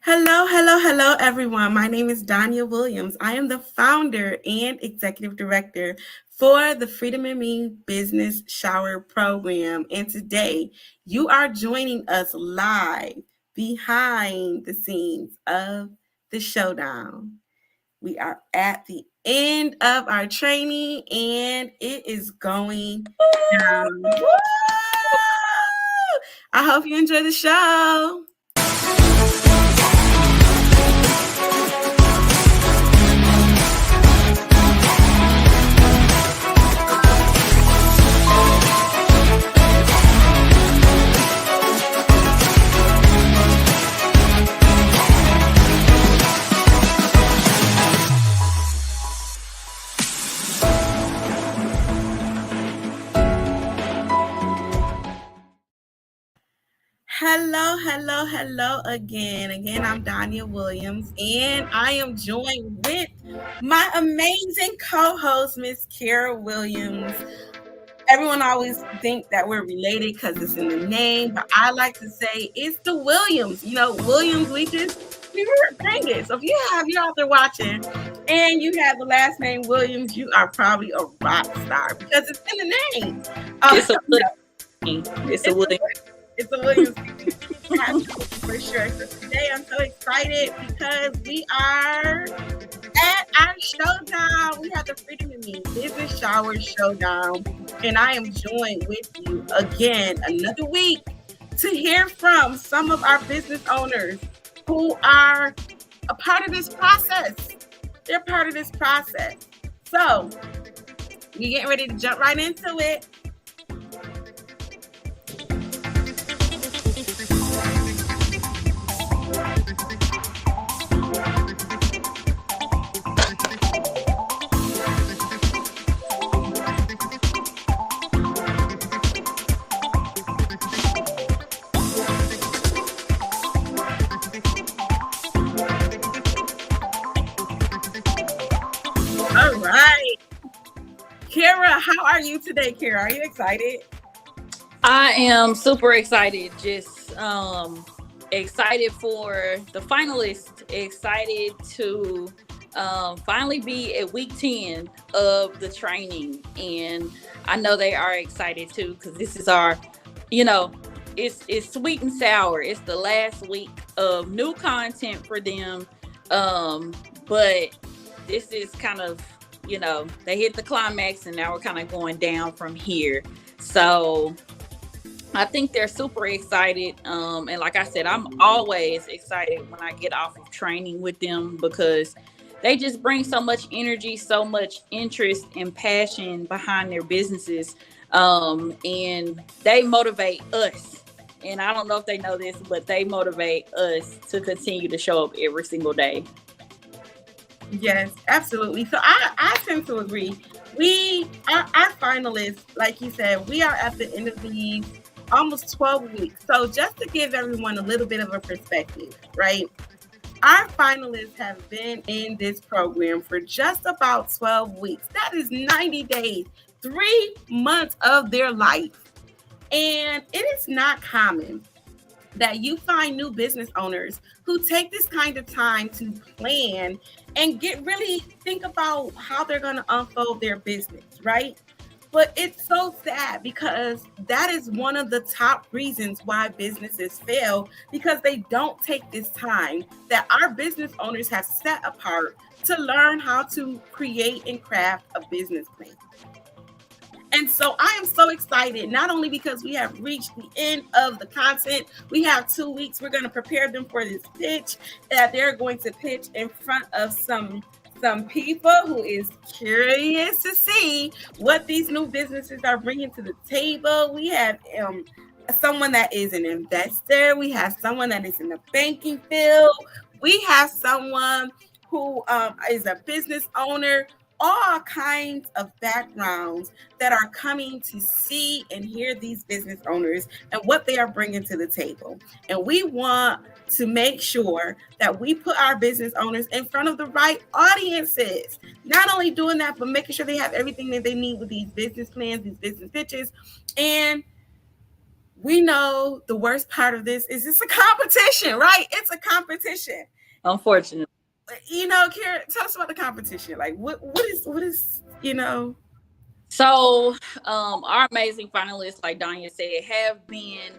Hello, everyone. My name is Danya Williams. I am the founder and executive director for the Freedom and Me Business Shower Program. And today you are joining us live behind the scenes of the Showdown. We are at the end of our training and it is going down. Woo! I hope you enjoy the show. Hello again. Again, I'm Danya Williams, and I am joined with my amazing co-host, Miss Kara Williams. Everyone always think that we're related because it's in the name, but I like to say it's the Williams. You know, Williams, we were bring it. So if you're out there watching and you have the last name Williams, you are probably a rock star because it's in the name. It's a Williams. It's a Williams for sure. So today I'm so excited because we are at our showdown. We have the Freedom and Me Business Shower Showdown. And I am joined with you again another week to hear from some of our business owners who are a part of this process. They're part of this process. So we're getting ready to jump right into it. All right. Kara, how are you today, Kara? Are you excited? I am super excited. Just excited for the finalists. Excited to finally be at week 10 of the training. And I know they are excited too because this is our, it's sweet and sour. It's the last week of new content for them. But this is kind of, they hit the climax and now we're kind of going down from here. So I think they're super excited. And like I said, I'm always excited when I get off of training with them because they just bring so much energy, so much interest and passion behind their businesses. And they motivate us. And I don't know if they know this, but they motivate us to continue to show up every single day. Yes, absolutely. So I tend to agree. Our finalists, like you said, we are at the end of these almost 12 weeks. So just to give everyone a little bit of a perspective, right? Our finalists have been in this program for just about 12 weeks. That is 90 days, 3 months of their life. And it is not common that you find new business owners who take this kind of time to plan and really think about how they're going to unfold their business, right? But it's so sad because that is one of the top reasons why businesses fail, because they don't take this time that our business owners have set apart to learn how to create and craft a business plan. And so I am so excited, not only because we have reached the end of the content, we have 2 weeks. We're going to prepare them for this pitch that they're going to pitch in front of some people who is curious to see what these new businesses are bringing to the table. We have someone that is an investor. We have someone that is in the banking field. We have someone who is a business owner. All kinds of backgrounds that are coming to see and hear these business owners and what they are bringing to the table. And we want to make sure that we put our business owners in front of the right audiences. Not only doing that, but making sure they have everything that they need with these business plans, these business pitches. And we know the worst part of this is it's a competition, right? It's a competition. Unfortunately. Kara, tell us about the competition. Like, what is. So, our amazing finalists, like Danya said, have been,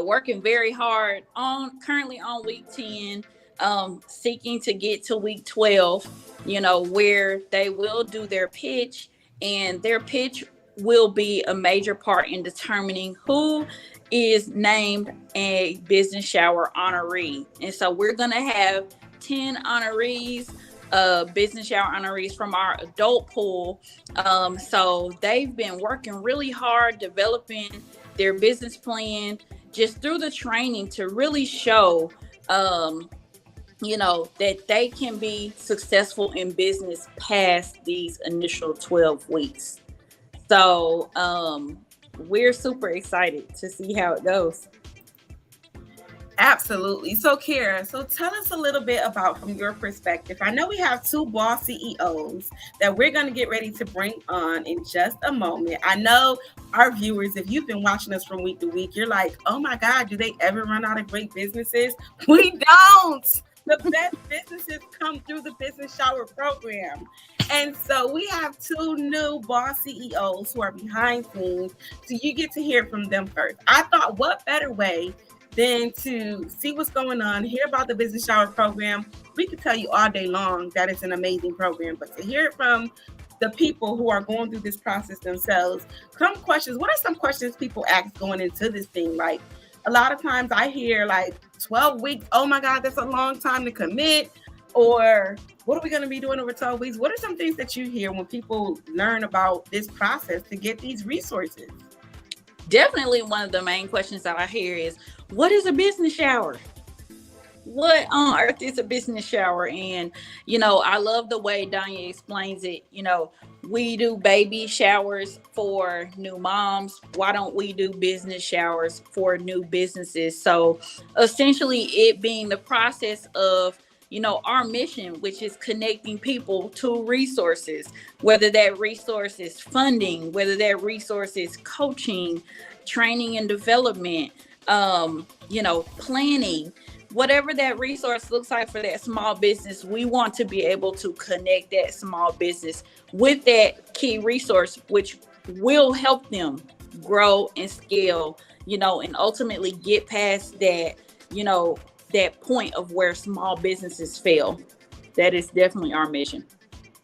working very hard on currently on week 10, seeking to get to week 12, where they will do their pitch, and their pitch will be a major part in determining who is named a business shower honoree. And so we're going to have 10 honorees, business shower honorees from our adult pool. So they've been working really hard developing their business plan just through the training to really show, that they can be successful in business past these initial 12 weeks. So we're super excited to see how it goes. Absolutely. So, Kara, tell us a little bit about from your perspective. I know we have two boss CEOs that we're going to get ready to bring on in just a moment. I know our viewers, if you've been watching us from week to week, you're like, oh my God, do they ever run out of great businesses? We don't. The best businesses come through the business shower program. And so we have two new boss CEOs who are behind scenes. So you get to hear from them first. I thought, what better way than to see what's going on, hear about the business shower program. We could tell you all day long that it's an amazing program, but to hear it from the people who are going through this process themselves, some questions. What are some questions people ask going into this thing? Like, a lot of times I hear like 12 weeks. Oh my God, that's a long time to commit. Or what are we going to be doing over 12 weeks? What are some things that you hear when people learn about this process to get these resources? Definitely one of the main questions that I hear is, what is a business shower? What on earth is a business shower? And, I love the way Danya explains it. We do baby showers for new moms. Why don't we do business showers for new businesses? So essentially it being the process of, our mission, which is connecting people to resources, whether that resource is funding, whether that resource is coaching, training and development, planning, whatever that resource looks like for that small business. We want to be able to connect that small business with that key resource, which will help them grow and scale, and ultimately get past that, that point of where small businesses fail. That is definitely our mission.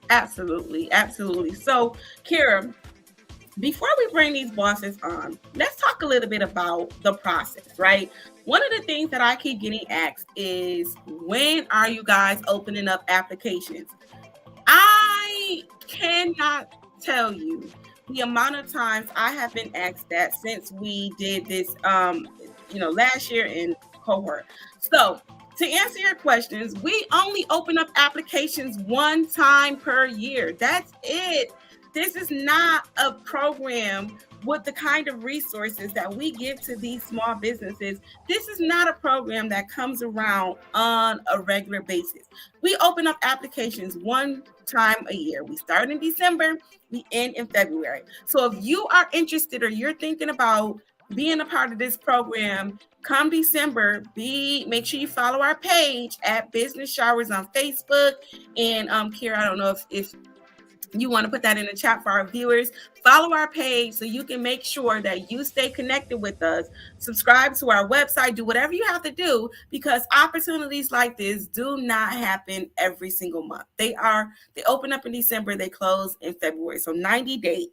Absolutely. Absolutely. So, Kara, before we bring these bosses on, let's talk a little bit about the process, right? One of the things that I keep getting asked is, when are you guys opening up applications? I cannot tell you the amount of times I have been asked that since we did this, last year in cohort. So, to answer your questions, we only open up applications one time per year. That's it. This is not a program with the kind of resources that we give to these small businesses. This is not a program that comes around on a regular basis. We open up applications one time a year. We start in December, we end in February. So if you are interested or you're thinking about being a part of this program, come December, make sure you follow our page at Business Showers on Facebook. And Kira, I don't know if you want to put that in the chat for our viewers. Follow our page so you can make sure that you stay connected with us. Subscribe to our website. Do whatever you have to do, because opportunities like this do not happen every single month. They open up in December, they close in February. So 90 days.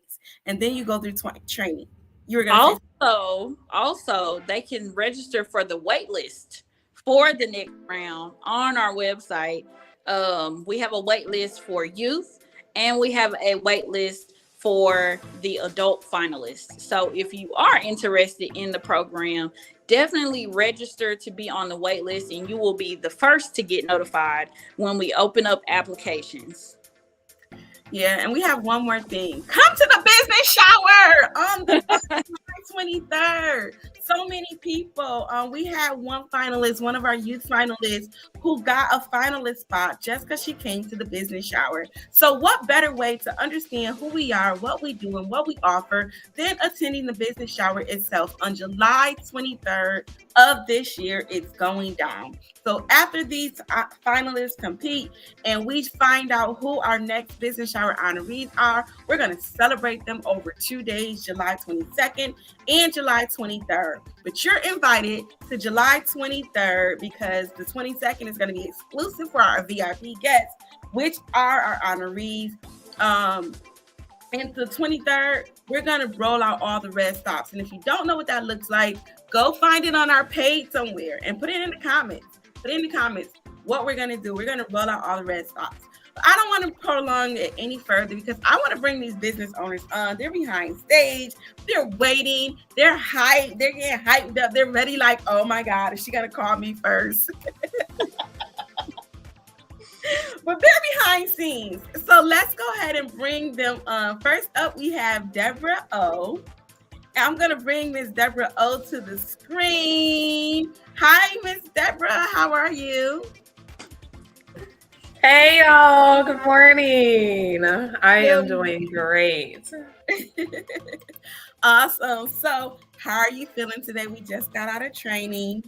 And then you go through training. You were going to say also they can register for the wait list for the next round on our website. We have a wait list for youth, and we have a wait list for the adult finalists. So if you are interested in the program, definitely register to be on the wait list, and you will be the first to get notified when we open up applications. Yeah, and we have one more thing. Come to the business shower on the 23rd. so many people. We had one finalist, one of our youth finalists, who got a finalist spot just because she came to the business shower. So, what better way to understand who we are, what we do, and what we offer than attending the business shower itself on July 23rd of this year? It's going down. So, after these finalists compete and we find out who our next business shower honorees are, we're going to celebrate them over 2 days, July 22nd and July 23rd. But you're invited to July 23rd because the 22nd is going to be exclusive for our VIP guests, which are our honorees. And the 23rd, we're going to roll out all the red stops. And if you don't know what that looks like, go find it on our page somewhere and put it in the comments. Put in the comments what we're going to do. We're going to roll out all the red stops. But I don't want to prolong it any further because I want to bring these business owners on. They're behind stage. They're waiting. They're hyped. They're getting hyped up. They're ready like, oh my God, is she going to call me first? But they're behind scenes. So let's go ahead and bring them on. First up, we have Deborah O. I'm going to bring Miss Deborah O to the screen. Hi, Miss Deborah. How are you? Hey, y'all. Good morning. I am doing great. Awesome. So how are you feeling today? We just got out of training.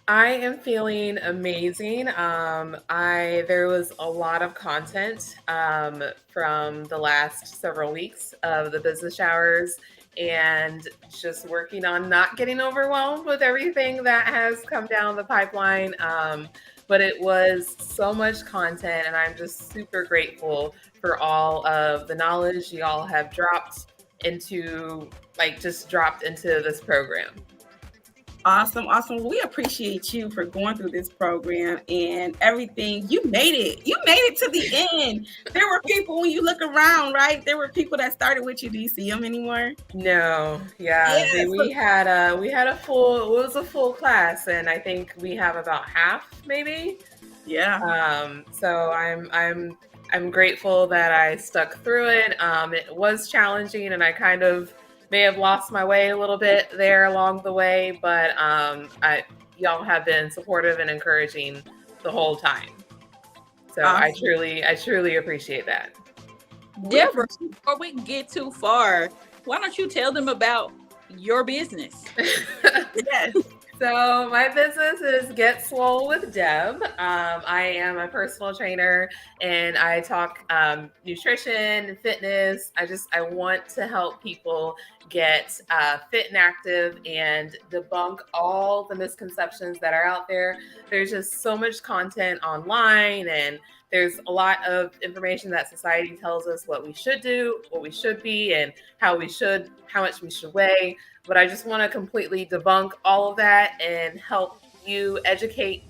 I am feeling amazing. There was a lot of content from the last several weeks of the business showers and just working on not getting overwhelmed with everything that has come down the pipeline. But it was so much content, and I'm just super grateful for all of the knowledge y'all have dropped into this program. Awesome. We appreciate you for going through this program and everything. You made it. You made it to the end. There were people, when you look around, right? There were people that started with you. Do you see them anymore? No. Yeah. We had a full class, and I think we have about half, maybe. Yeah. So I'm grateful that I stuck through it. It was challenging, and I kind of may have lost my way a little bit there along the way, but y'all have been supportive and encouraging the whole time. So awesome. I truly appreciate that. Deborah, before we get too far, why don't you tell them about your business? Yes. So my business is Get Swole with Deb. I am a personal trainer and I talk nutrition and fitness. I want to help people get fit and active and debunk all the misconceptions that are out there. There's just so much content online, and there's a lot of information that society tells us what we should do, what we should be, and how much we should weigh. But I just want to completely debunk all of that and help educate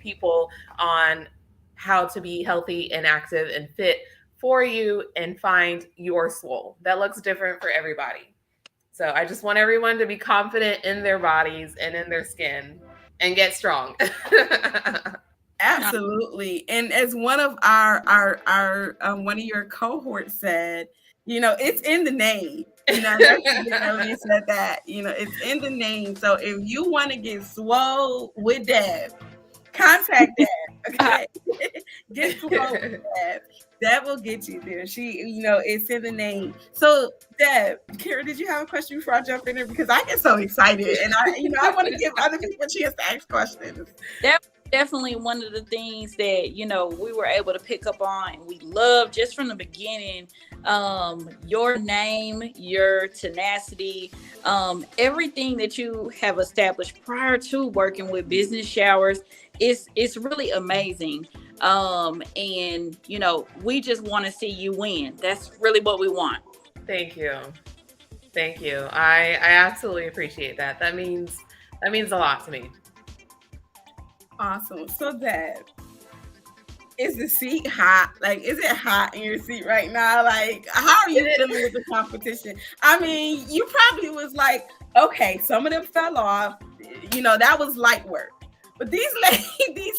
people on how to be healthy and active and fit for you and find your swole. That looks different for everybody. So I just want everyone to be confident in their bodies and in their skin and get strong. Absolutely. And as one of our one of your cohorts said, it's in the name. They said that, it's in the name. So if you want to get swole with Deb, contact Deb. Okay. Get swole with Deb. Deb will get you there. She, it's in the name. So Deb, Kara, did you have a question before I jump in there? Because I get so excited and I want to give other people a chance to ask questions. Definitely one of the things that we were able to pick up on. We love just from the beginning, your name, your tenacity, everything that you have established prior to working with business showers. It's really amazing. And we just want to see you win. That's really what we want. Thank you. I absolutely appreciate that. That means a lot to me. Awesome. So Deb, is the seat hot? Like, is it hot in your seat right now? Like, how are you feeling with the competition? I mean, you probably was like, okay, some of them fell off. That was light work. But these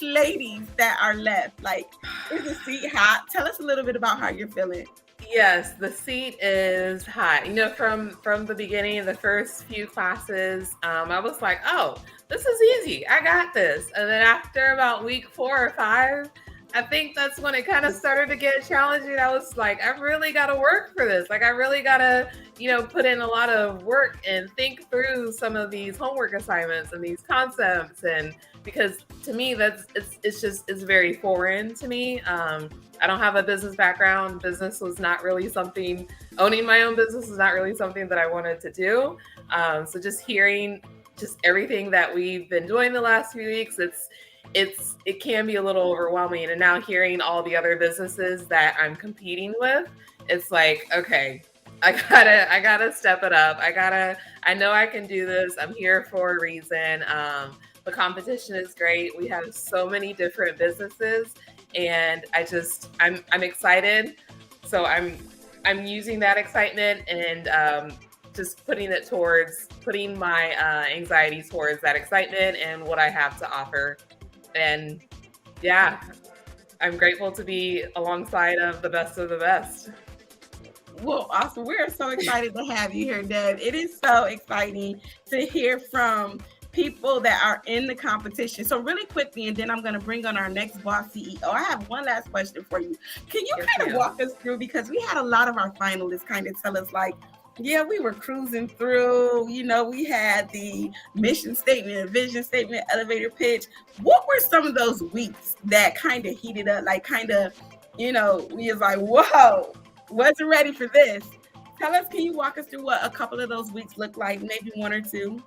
ladies that are left, like, is the seat hot? Tell us a little bit about how you're feeling. Yes, the seat is hot. You know, from the beginning, the first few classes, I was like, "Oh, this is easy. I got this." And then after about week 4 or 5, I think that's when it kind of started to get challenging. I was like, "I really got to work for this. Like, I really got to, put in a lot of work and think through some of these homework assignments and these concepts." And because to me, it's very foreign to me. I don't have a business background. Business was not really something, owning my own business was not really something that I wanted to do. So just hearing just everything that we've been doing the last few weeks, it can be a little overwhelming. And now hearing all the other businesses that I'm competing with, it's like, okay, I gotta step it up. I know I can do this. I'm here for a reason. The competition is great. We have so many different businesses, and I'm excited. So I'm using that excitement and just putting my anxiety towards that excitement and what I have to offer. And yeah, I'm grateful to be alongside of the best of the best. Well, awesome. We're so excited to have you here, Deb. It is so exciting to hear from people that are in the competition. So really quickly, and then I'm going to bring on our next boss CEO. I have one last question for you. Can you kind of walk us through, because we had a lot of our finalists kind of tell us like, yeah, we were cruising through, we had the mission statement, vision statement, elevator pitch. What were some of those weeks that kind of heated up, like kind of, we was like, whoa, wasn't ready for this. Tell us, can you walk us through what a couple of those weeks look like, maybe one or two?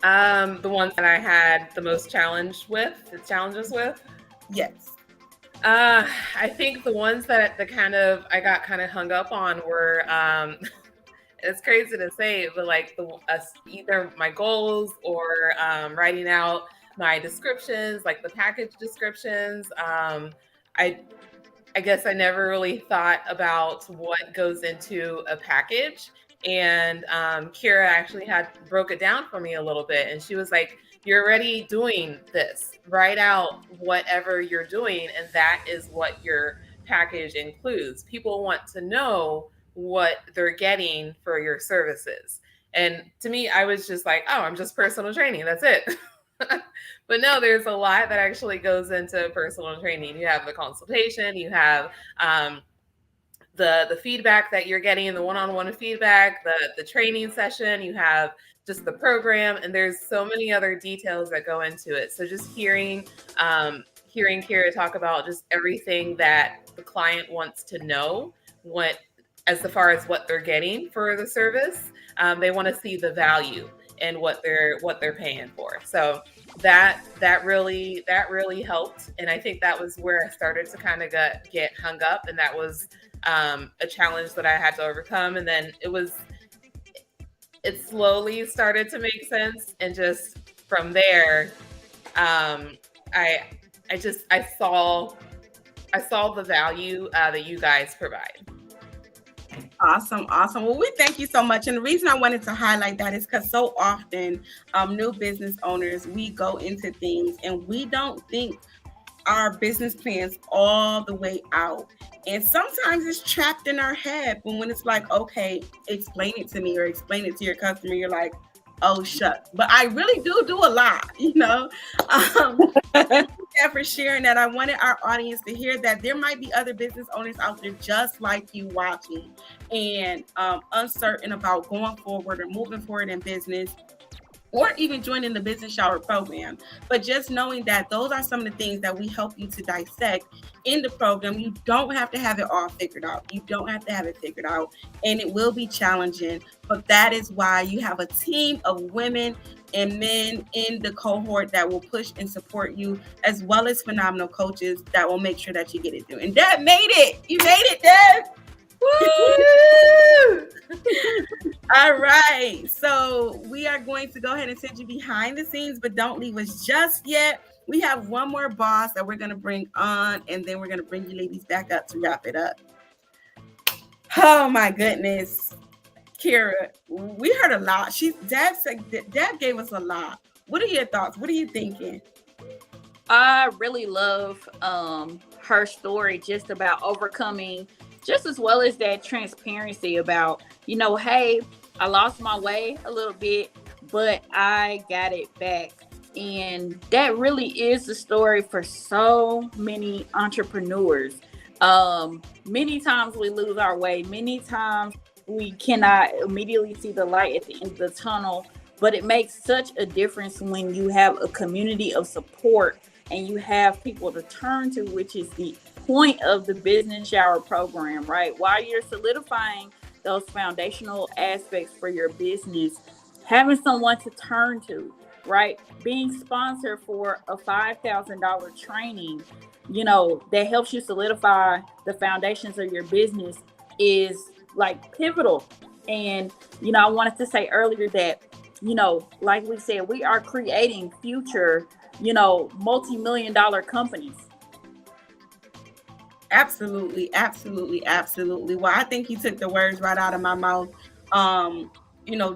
The ones that I had the most challenges with. Yes. I think the ones that I got kind of hung up on were it's crazy to say, but like either my goals or writing out my descriptions, like the package descriptions. I guess I never really thought about what goes into a package. And Kira actually broke it down for me a little bit. And she was like, "You're already doing this. Write out whatever you're doing. And that is what your package includes. People want to know what they're getting for your services." And to me, I was just like, "Oh, I'm just personal training. That's it." But no, there's a lot that actually goes into personal training. You have the consultation, you have the feedback that you're getting, the one-on-one feedback, the training session, you have just the program, and there's so many other details that go into it. So just hearing Kira talk about just everything that the client wants to know, as far as what they're getting for the service, they want to see the value and what they're paying for. So that really helped, and I think that was where I started to kind of get hung up, and that was a challenge that I had to overcome. And then it slowly started to make sense, and just from there, I saw the value that you guys provide. Awesome. Well, we thank you so much. And the reason I wanted to highlight that is because so often new business owners, we go into things and we don't think our business plans all the way out. And sometimes it's trapped in our head. But when it's like, okay, explain it to me or explain it to your customer, you're like, oh, shucks. But I really do a lot, Thank you for sharing that. I wanted our audience to hear that there might be other business owners out there just like you watching and uncertain about going forward or moving forward in business, or even joining the Business Shower program. But just knowing that those are some of the things that we help you to dissect in the program. You don't have to have it all figured out. And it will be challenging. But that is why you have a team of women and men in the cohort that will push and support you, as well as phenomenal coaches that will make sure that you get it through. And Deb made it. You made it, Deb. Woo! All right. So we are going to go ahead and send you behind the scenes, but don't leave us just yet. We have one more boss that we're going to bring on, and then we're going to bring you ladies back up to wrap it up. Oh my goodness. Kira, we heard a lot. Deb gave us a lot. What are your thoughts? What are you thinking? I really love her story, just about overcoming just as well as that transparency about, hey, I lost my way a little bit, but I got it back. And that really is the story for so many entrepreneurs. Many times we lose our way. Many times we cannot immediately see the light at the end of the tunnel. But it makes such a difference when you have a community of support and you have people to turn to, which is the point of the business shower program, right? While you're solidifying those foundational aspects for your business, having someone to turn to, right? Being sponsored for a $5,000 training, that helps you solidify the foundations of your business is like pivotal. And, I wanted to say earlier that, like we said, we are creating future, multi-million dollar companies. Absolutely, absolutely, absolutely. Well, I think you took the words right out of my mouth.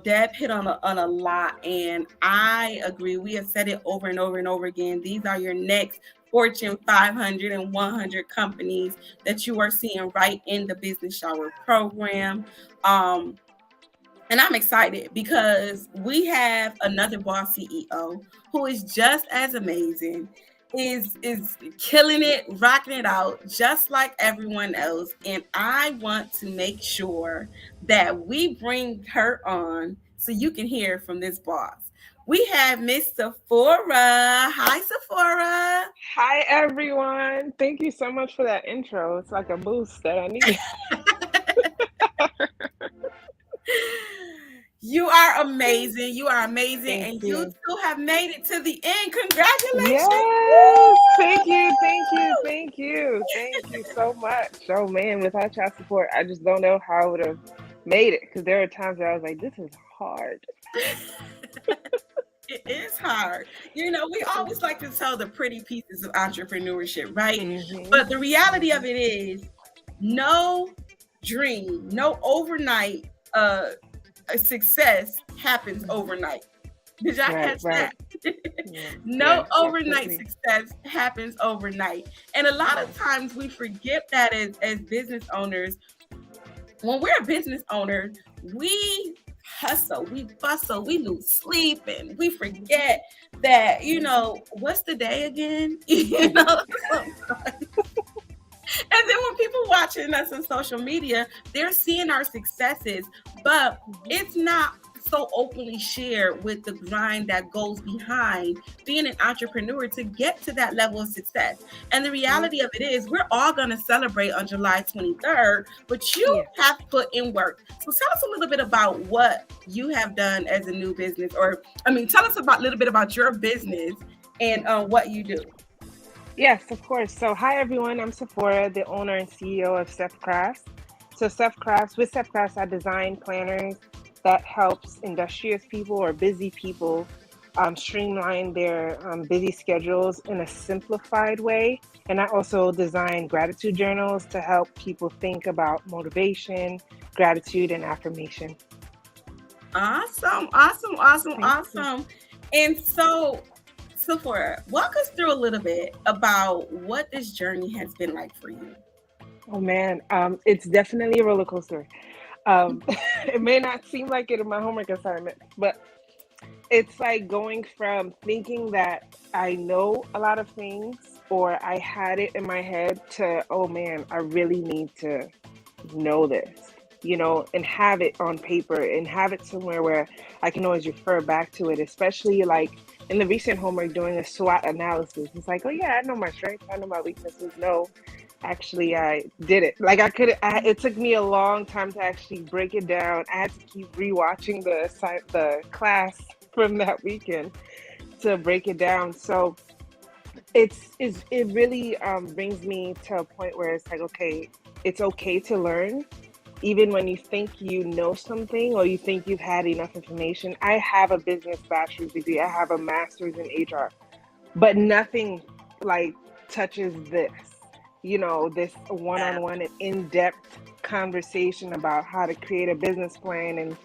Deb hit on a lot, and I agree. We have said it over and over and over again. These are your next Fortune 500 and 100 companies that you are seeing right in the Business Shower program. And I'm excited because we have another boss CEO who is just as amazing, is killing it, rocking it out, just like everyone else. And I want to make sure that we bring her on so you can hear from this boss. We have Miss Sephora. Hi, Sephora. Hi, everyone. Thank you so much for that intro. It's like a boost that I need. You are amazing. You are amazing. Thank and you. You still have made it to the end. Congratulations. Yes. Thank you. Thank you. Thank you. Thank you so much. Oh, man, without y'all support, I just don't know how I would have made it, because there are times where I was like, this is hard. It is hard. We always like to tell the pretty pieces of entrepreneurship, right? Mm-hmm. But the reality of it is no dream, no overnight success happens overnight. Did y'all catch that? No overnight success happens overnight. And a lot of times we forget that as business owners. When we're a business owner, we hustle, we bustle, we lose sleep, and we forget that, what's the day again? And then when people watching us on social media, they're seeing our successes, but it's not so openly shared with the grind that goes behind being an entrepreneur to get to that level of success. And the reality of it is we're all going to celebrate on July 23rd, but you have put in work. So tell us a little bit about what you have done as a new business, tell us a little bit about your business and what you do. Yes, of course. So hi, everyone. I'm Sephora, the owner and CEO of Seph Crafts. So with Seph Crafts, I design planners that helps industrious people or busy people streamline their busy schedules in a simplified way. And I also design gratitude journals to help people think about motivation, gratitude, and affirmation. Awesome. And so, Sephora, walk us through a little bit about what this journey has been like for you. Oh, man. It's definitely a roller coaster. It may not seem like it in my homework assignment, but it's like going from thinking that I know a lot of things or I had it in my head to, oh man, I really need to know this, and have it on paper and have it somewhere where I can always refer back to it, especially like in the recent homework doing a SWOT analysis. It's like, oh yeah, I know my strengths, I know my weaknesses. No, actually, I did it. Like it took me a long time to actually break it down. I had to keep rewatching the class from that weekend to break it down. So it really brings me to a point where it's like, okay, it's okay to learn. Even when you think you know something or you think you've had enough information. I have a business bachelor's degree. I have a master's in HR, but nothing like touches this. This one-on-one and in-depth conversation about how to create a business plan and,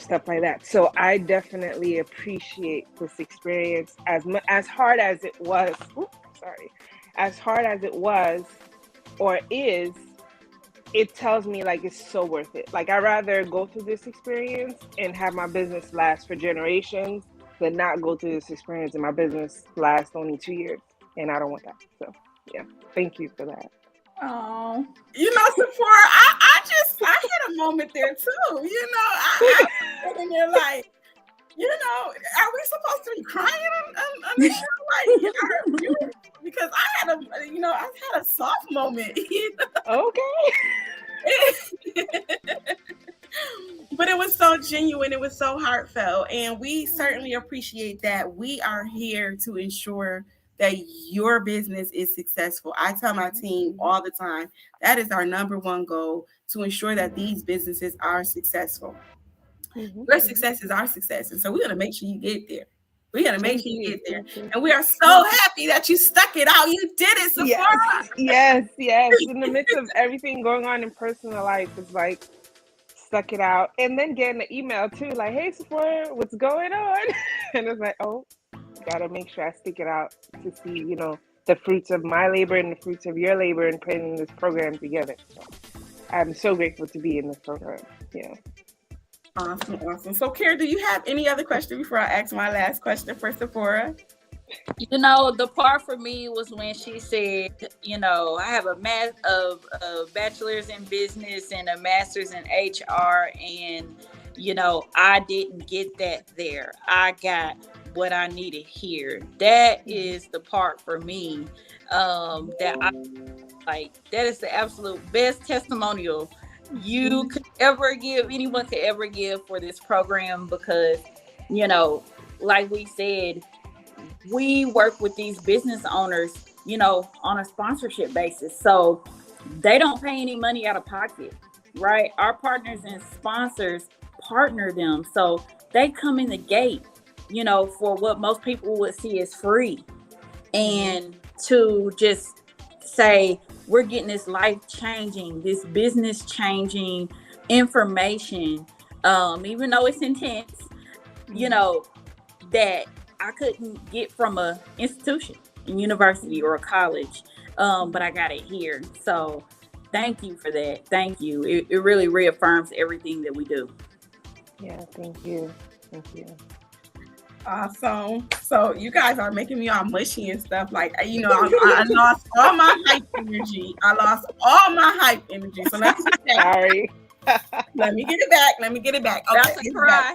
stuff like that. So I definitely appreciate this experience as hard as it was. As hard as it was, or is, it tells me like it's so worth it. Like I'd rather go through this experience and have my business last for generations than not go through this experience and my business last only 2 years. And I don't want that. So yeah, thank you for that. Oh, Sephora, I had a moment there too. I was sitting there like, are we supposed to be crying on the show? Like, because I had a soft moment. Okay. But it was so genuine. It was so heartfelt. And we certainly appreciate that. We are here to ensure that your business is successful. I tell my team all the time, that is our number one goal, to ensure that these businesses are successful. Your success is our success. And so we're going to make sure you get there. We're going to make sure you get there. And we are so happy that you stuck it out. You did it, Sephora. Yes. In the midst of everything going on in personal life, it's like, stuck it out. And then getting an email too, like, hey, Sephora, what's going on? And it's like, oh, gotta make sure I stick it out to see, the fruits of my labor and the fruits of your labor in putting this program together. So I'm so grateful to be in this program. Yeah. Awesome. So, Kara, do you have any other question before I ask my last question for Sephora? The part for me was when she said, I have a bachelor's in business and a master's in HR, and I didn't get that there. I got what I needed here. That is the part for me that I like. That is the absolute best testimonial you could ever give, anyone could ever give for this program, because like we said, we work with these business owners on a sponsorship basis, so they don't pay any money out of pocket, right? Our partners and sponsors partner them, so they come in the gate for what most people would see as free. And to just say, we're getting this life-changing, this business-changing information, even though it's intense, that I couldn't get from a institution, a university or a college, but I got it here. So thank you for that. Thank you. It really reaffirms everything that we do. Yeah, thank you. Awesome. So you guys are making me all mushy and stuff. Like, I lost all my hype energy. So let me get back. Sorry. Let me get it back. Okay, That's a cry.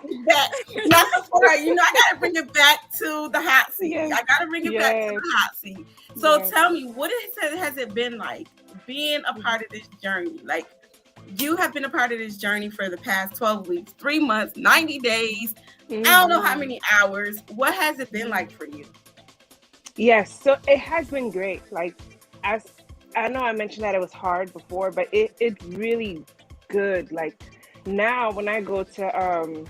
Not Sephora. I gotta bring it back to the hot seat. Yes. I gotta bring it back to the hot seat. So tell me, what has it been like being a part of this journey? Like, you have been a part of this journey for the past 12 weeks, 3 months, 90 days. I don't know how many hours. What has it been like for you? Yes, so it has been great. Like, as I know I mentioned that it was hard before, but it's really good. Like, now when I go to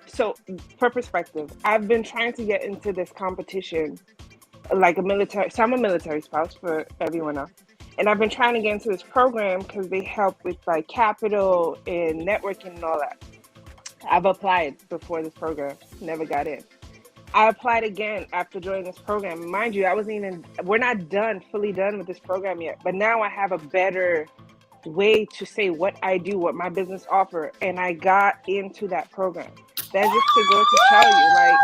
so for perspective, I've been trying to get into this competition, like I'm a military spouse for everyone else. And I've been trying to get into this program because they help with like capital and networking and all that. I've applied before this program, never got in. I applied again after joining this program. Mind you, we're not fully done with this program yet, but now I have a better way to say what I do, what my business offer, and I got into that program. That's just to go to tell you, like,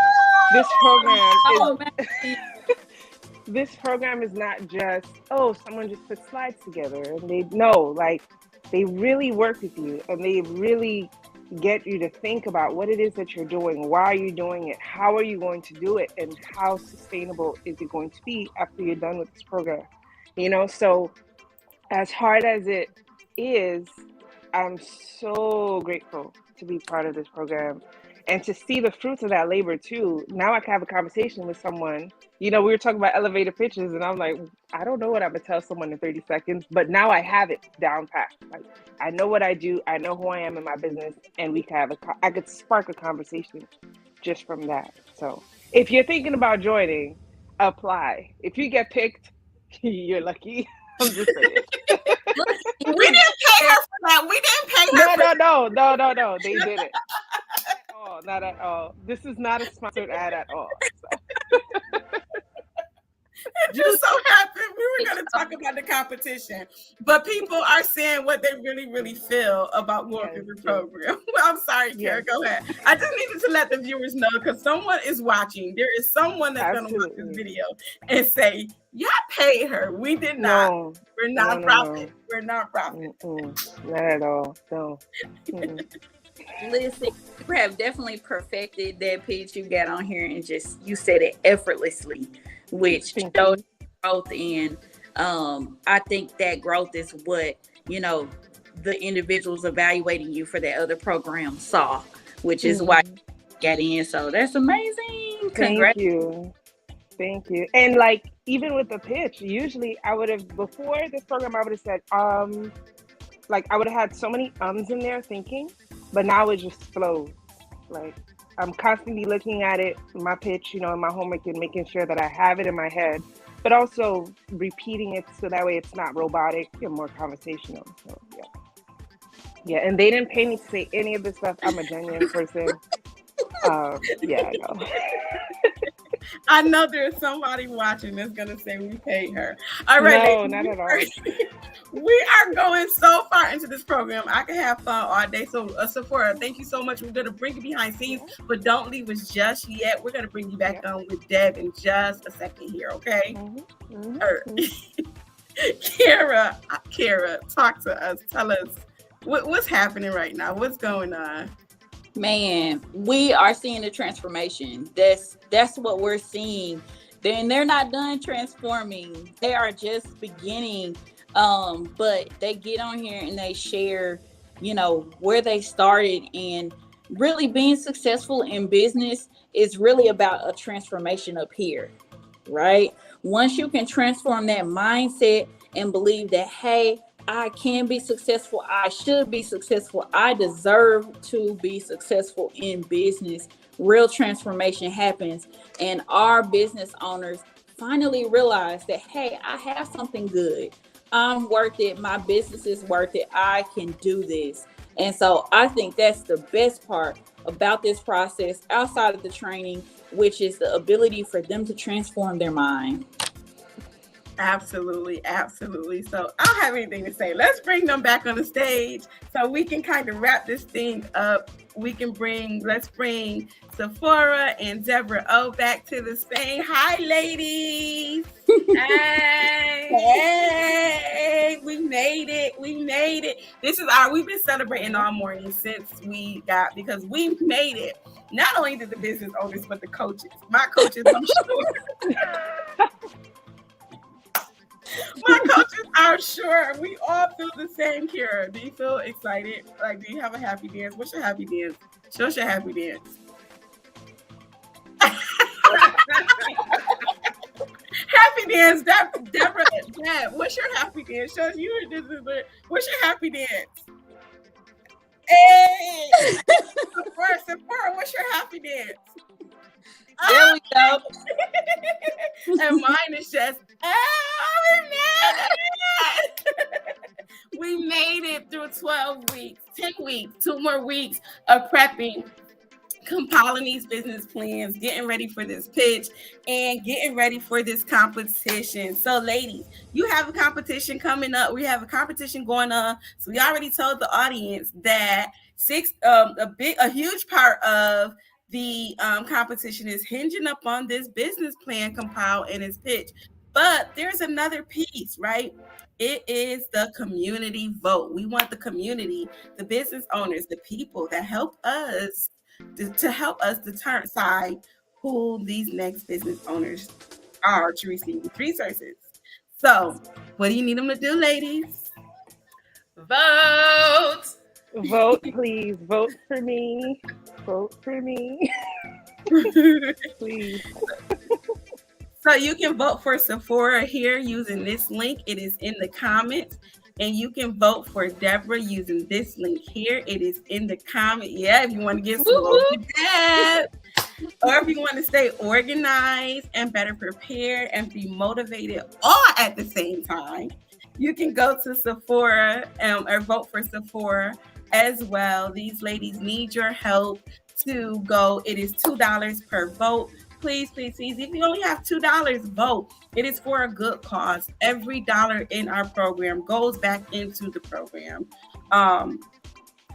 this program is not just, someone just put slides together, and they really work with you, and they really get you to think about what it is that you're doing, why are you doing it, how are you going to do it, and how sustainable is it going to be after you're done with this program. So as hard as it is, I'm so grateful to be part of this program and to see the fruits of that labor too. Now I can have a conversation with someone. We were talking about elevator pitches, and I'm like, I don't know what I'm gonna tell someone in 30 seconds, but now I have it down pat. Like, I know what I do, I know who I am in my business, and I could spark a conversation just from that. So if you're thinking about joining, apply. If you get picked, you're lucky. I'm just saying. We didn't pay her for that. We didn't pay her. No. They didn't. Not at all. This is not a sponsored ad at all. So. It just so happened we were going to talk about the competition, but people are saying what they really, really feel about going through the program. Well, I'm sorry, Kara, go ahead. I just needed to let the viewers know because someone is watching. There is someone that's going to watch this video and say, "Y'all paid her. We did not. No, we're non-profit. We're non-profit." Not at all. No. Listen, you have definitely perfected that pitch you got on here, and just you said it effortlessly, which shows growth. And I think that growth is what the individuals evaluating you for that other program saw, which is why you got in. So that's amazing. Thank you. And like even with the pitch, usually I would have before this program I would have said like I would have had so many ums in there thinking, but now it just flows. Like I'm constantly looking at it, my pitch, in my homework, and making sure that I have it in my head, but also repeating it so that way it's not robotic and more conversational. So yeah. And they didn't pay me to say any of this stuff. I'm a genuine person. I know. I know there's somebody watching that's gonna say we paid her. All right, no, not at all. We are going so far into this program. I can have fun all day. So, Sephora, thank you so much. We're gonna bring you behind scenes, but don't leave us just yet. We're gonna bring you back on with Deb in just a second here, okay? Kara, talk to us. Tell us what's happening right now. What's going on? Man, we are seeing a transformation. That's what we're seeing. They're not done transforming. They are just beginning. But they get on here and they share, where they started, and really being successful in business is really about a transformation up here, right? Once you can transform that mindset and believe that, hey, I can be successful, I should be successful, I deserve to be successful in business, real transformation happens. And our business owners finally realize that, hey, I have something good. I'm worth it. My business is worth it. I can do this. And so I think that's the best part about this process outside of the training, which is the ability for them to transform their mind. Absolutely. So I don't have anything to say. Let's bring them back on the stage so we can kind of wrap this thing up. Let's bring Sephora and Deborah O back to the stage. Hi, ladies. Hey, we made it. We've been celebrating all morning because we made it. Not only did the business owners, but the coaches. My coaches, I'm sure. My coaches are sure. We all feel the same, Kira. Do you feel excited? Like, do you have a happy dance? What's your happy dance? Show us your happy dance. Happy dance, Deborah. Dad, what's your happy dance? Show us what's your happy dance? Hey, Sephora, what's your happy dance? There we go. And mine is just, we made it through 12 weeks, 10 weeks, 2 more weeks of prepping, compiling these business plans, getting ready for this pitch, and getting ready for this competition. So, ladies, you have a competition coming up. We have a competition going on. So we already told the audience that a huge part of the competition is hinging up on this business plan compiled in its pitch. But there's another piece, right? It is the community vote. We want the community, the business owners, the people that help us to help us decide who these next business owners are to receive these resources. So, what do you need them to do, ladies? Vote, please. Vote for me. Please. So you can vote for Sephora here using this link. It is in the comments. And you can vote for Deborah using this link here. It is in the comment. Yeah, if you want to get slow with that. Or if you want to stay organized and better prepared and be motivated all at the same time, you can go to Sephora or vote for Sephora as well. These ladies need your help to go. It is $2 per vote. please, please, please, if you only have $2, vote. It is for a good cause. Every dollar in our program goes back into the program.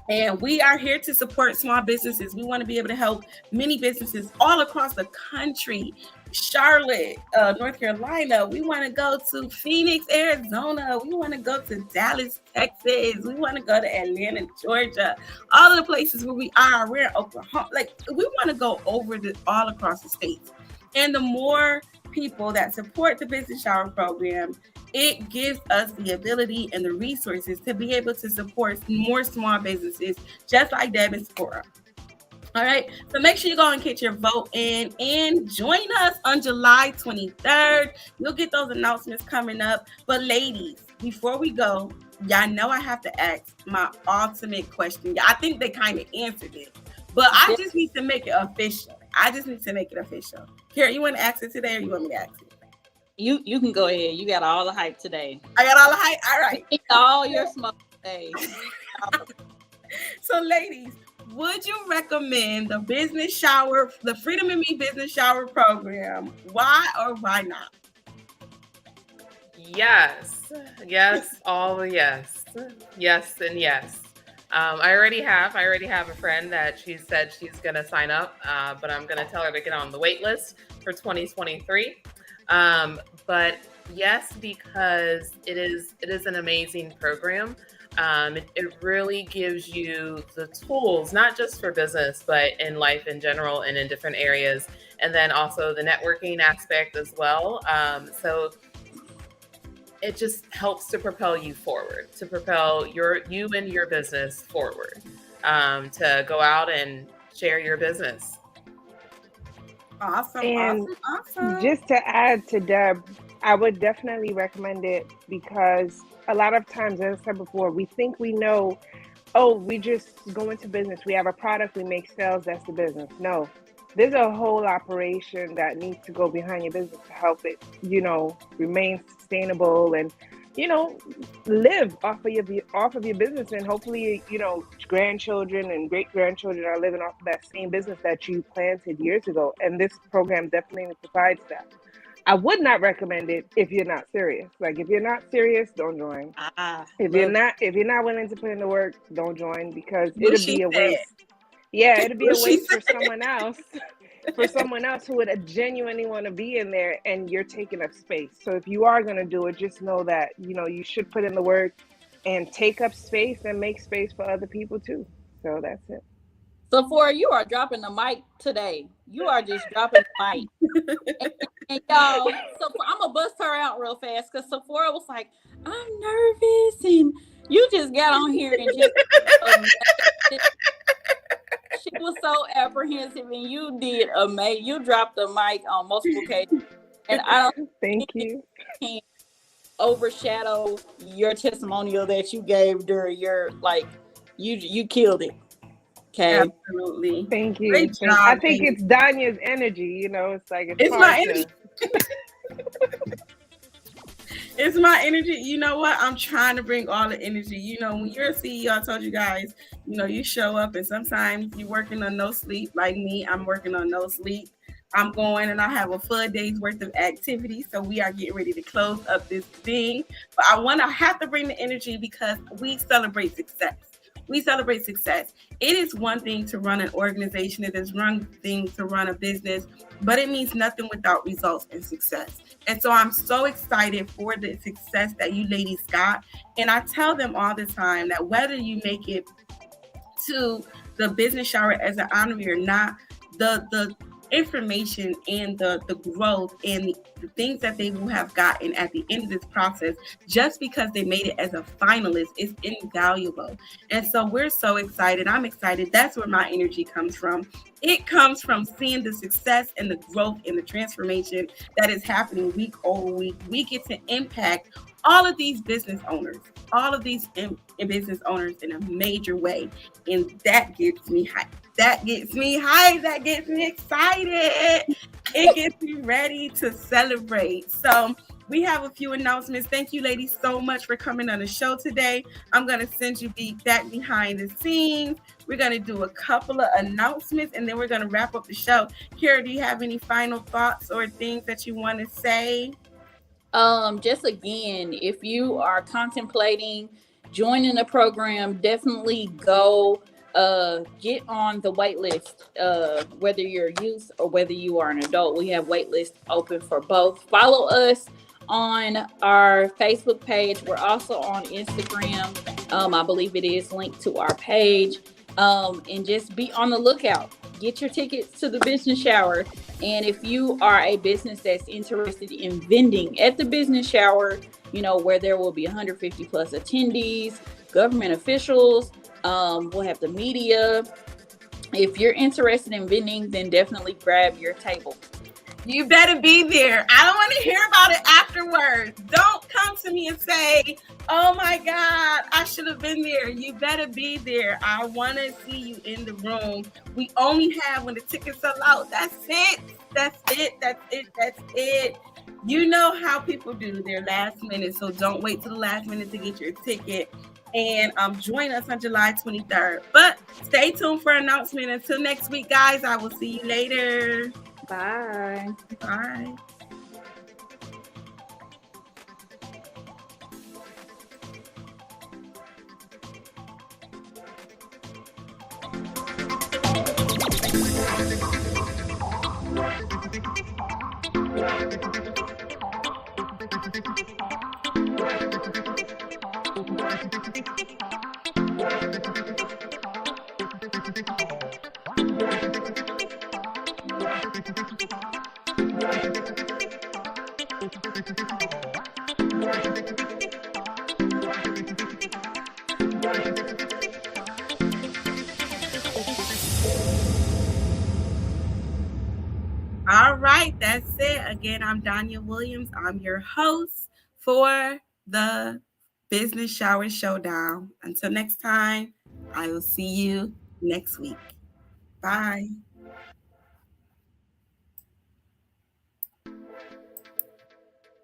And we are here to support small businesses. We want to be able to help many businesses all across the country. Charlotte, North Carolina. We want to go to Phoenix, Arizona. We want to go to Dallas, Texas. We want to go to Atlanta, Georgia. All of the places where we are. We're in Oklahoma. Like, we want to go over all across the states. And the more people that support the Business Shower program, it gives us the ability and the resources to be able to support more small businesses just like Deb and Sephora. All right, so make sure you go and get your vote in and join us on July 23rd. You'll get those announcements coming up. But ladies, before we go, y'all know I have to ask my ultimate question. I think they kind of answered it, but I just need to make it official. Here, you want to ask it today or you want me to ask it? You can go ahead. You got all the hype today. I got all the hype? All right. All your smoke today. So ladies, would you recommend the Business Shower, the Freedom in Me Business Shower program? Why or why not? Yes, all the yes and yes. I already have a friend that she said she's gonna sign up, but I'm gonna tell her to get on the wait list for 2023. But yes, because it is an amazing program. It really gives you the tools, not just for business, but in life in general and in different areas. And then also the networking aspect as well. So it just helps to propel you forward, to propel you and your business forward, to go out and share your business. Awesome. Just to add to Deb, I would definitely recommend it because a lot of times, as I said before, we think we know, we just go into business. We have a product, we make sales, that's the business. No, there's a whole operation that needs to go behind your business to help it, remain sustainable and, live off of your business. And hopefully, grandchildren and great-grandchildren are living off of that same business that you planted years ago. And this program definitely provides that. I would not recommend it if you're not serious. Like, if you're not serious, don't join. If you're not willing to put in the work, don't join, because it'll be a waste. Yeah, it'll be a waste for someone else. For someone else who would genuinely want to be in there, and you're taking up space. So if you are going to do it, just know that, you should put in the work and take up space and make space for other people too. So that's it. Sephora, you are dropping the mic today. You are just dropping the mic. and y'all, so I'm going to bust her out real fast because Sephora was like, I'm nervous. And you just got on here and just... She was so apprehensive, and you did amazing. You dropped the mic on multiple occasions, and I don't think you can overshadow your testimonial that you gave during your you killed it. Okay, absolutely. Thank you. I think it's Danya's energy. It's like it's my energy. It's my energy. You know what? I'm trying to bring all the energy. When you're a CEO, I told you guys, you show up and sometimes you're working on no sleep. Like me, I'm working on no sleep. I'm going and I have a full day's worth of activity. So we are getting ready to close up this thing. But I have to bring the energy because we celebrate success. It is one thing to run an organization. It is one thing to run a business, but it means nothing without results and success. And so I'm so excited for the success that you ladies got. And I tell them all the time that whether you make it to the Business Shower as an honoree or not, the information and the growth and the things that they will have gotten at the end of this process, just because they made it as a finalist, is invaluable. And so we're so excited. I'm excited. That's where my energy comes from. It comes from seeing the success and the growth and the transformation that is happening week over week. We get to impact all of these business owners in a major way. And that gets me hyped. That gets me hyped. That gets me excited. It gets me ready to celebrate. So we have a few announcements. Thank you, ladies, so much for coming on the show today. I'm going to send you back behind the scenes. We're going to do a couple of announcements, and then we're going to wrap up the show. Kira, do you have any final thoughts or things that you want to say? Just again, if you are contemplating joining the program, definitely go get on the wait list. Whether you're a youth or whether you are an adult, we have wait lists open for both. Follow us on our Facebook page. We're also on Instagram. I believe it is linked to our page. And just be on the lookout. Get your tickets to the business shower. And if you are a business that's interested in vending at the business shower, where there will be 150 plus attendees, government officials, we'll have the media. If you're interested in vending, then definitely grab your table. You better be there. I don't want to hear about it afterwards. Don't come to me and say, oh my God, I should have been there. You better be there. I want to see you in the room. We only have when the tickets sell out. That's it. That's it. That's it. That's it. You know how people do their last minute. So don't wait till the last minute to get your ticket. And join us on July 23rd. But stay tuned for an announcement. Until next week, guys, I will see you later. Bye. Bye. All right, that's it. Again, I'm Danya Williams. I'm your host for the Business Shower Showdown. Until next time, I will see you next week. Bye.